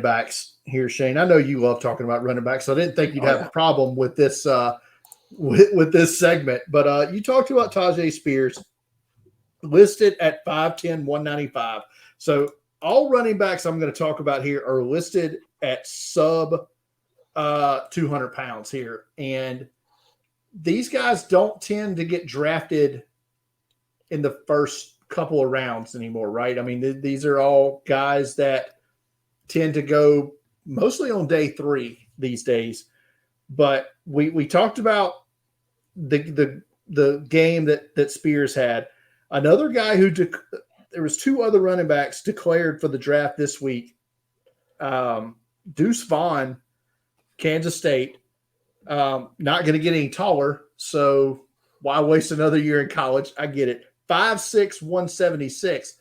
backs here, Shane. I know you love talking about running backs, so I didn't think you'd have a problem with this with this segment. But you talked about Tajay Spears, listed at 5'10", 195. So all running backs I'm going to talk about here are listed at sub 200 pounds here. And these guys don't tend to get drafted in the first couple of rounds anymore, right? I mean, these are all guys that tend to go mostly on day 3 these days. But we talked about the game that Spears had. Another guy who there was 2 other running backs declared for the draft this week. Deuce Vaughn, Kansas State, not going to get any taller, so why waste another year in college? I get it. 5'6", 176.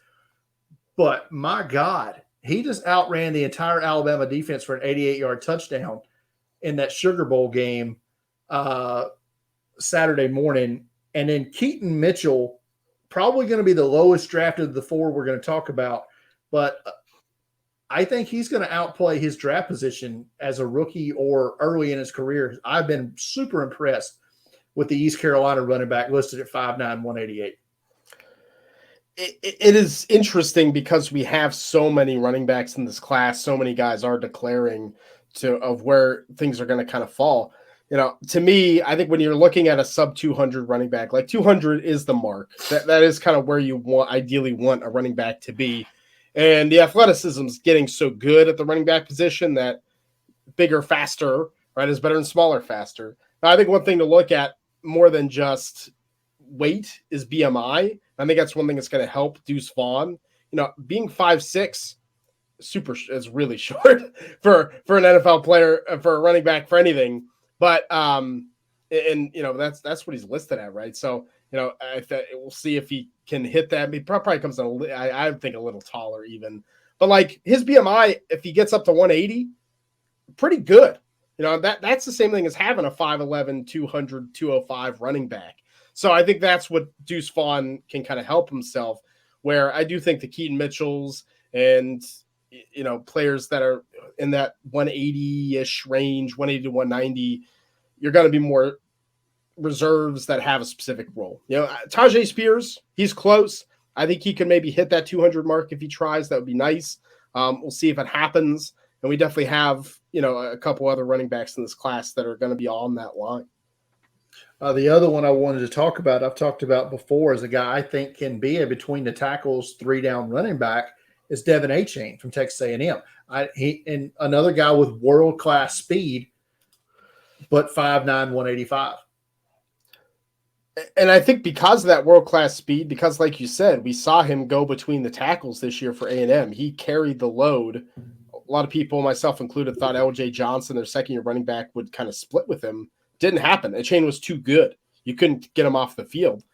But my God, he just outran the entire Alabama defense for an 88-yard touchdown in that Sugar Bowl game Saturday morning. And then Keaton Mitchell, probably going to be the lowest drafted of the 4 we're going to talk about. But I think he's going to outplay his draft position as a rookie or early in his career. I've been super impressed with the East Carolina running back listed at 5'9", 188. It is interesting because we have so many running backs in this class. So many guys are declaring of where things are going to kind of fall. You know, to me, I think when you're looking at a sub 200 running back, like 200 is the mark. That is kind of where you ideally want a running back to be. And the athleticism is getting so good at the running back position that bigger, faster, right, is better than smaller, faster. Now, I think one thing to look at more than just weight is BMI. I think that's one thing that's going to help Deuce Vaughn. You know, being 5'6", is really short for an NFL player, for a running back, for anything. But and you know, that's what he's listed at, right? So you know, we'll see if he can hit that. He probably comes in I think a little taller even. But like his BMI, if he gets up to 180, pretty good. You know, that's the same thing as having a 5'11", 200, 205 running back. So I think that's what Deuce Vaughn can kind of help himself, where I do think the Keaton Mitchells and, you know, players that are in that 180-ish range, 180 to 190, you're going to be more reserves that have a specific role. You know, Tajay Spears, he's close. I think he can maybe hit that 200 mark if he tries. That would be nice. We'll see if it happens. And we definitely have, you know, a couple other running backs in this class that are going to be on that line. The other one I wanted to talk about, I've talked about before, is a guy I think can be a between the tackles 3-down running back, is Devin Achane from Texas A&M. And another guy with world-class speed, but 5'9", 185. And I think because of that world-class speed, because like you said, we saw him go between the tackles this year for A&M. He carried the load. A lot of people, myself included, thought L.J. Johnson, their second-year running back, would kind of split with him. Didn't happen. Achane was too good. You couldn't get him off the field.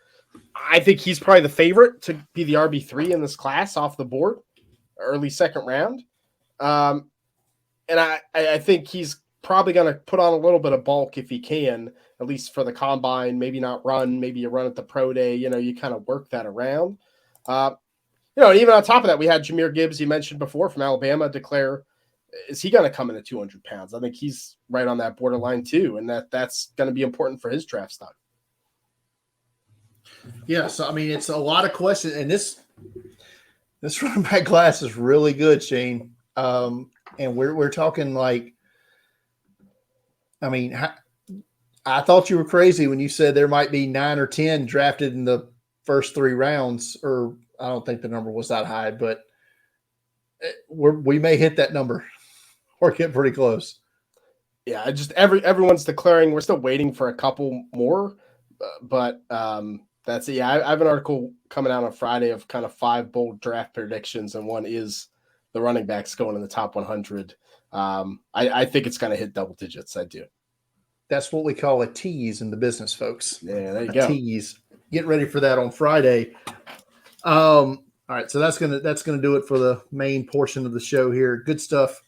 I think he's probably the favorite to be the RB3 in this class off the board, early second round. And I think he's probably going to put on a little bit of bulk if he can, at least for the combine, maybe not run, maybe you run at the pro day, you know, you kind of work that around. You know, and even on top of that, we had Jahmyr Gibbs, you mentioned before, from Alabama, declare, is he going to come in at 200 pounds? I think he's right on that borderline too, and that's going to be important for his draft stock. Yeah, so I mean, it's a lot of questions, and this running back class is really good, Shane. And we're talking like, I mean, I thought you were crazy when you said there might be 9 or 10 drafted in the first 3 rounds, or I don't think the number was that high, but we may hit that number or get pretty close. Yeah, just everyone's declaring. We're still waiting for a couple more, but that's it. Yeah, I have an article coming out on Friday of kind of 5 bold draft predictions, and one is the running backs going in the top 100. I think it's going to hit double digits. I do. That's what we call a tease in the business, folks. Yeah, there you go. Tease. Get ready for that on Friday. All right, so that's gonna do it for the main portion of the show here. Good stuff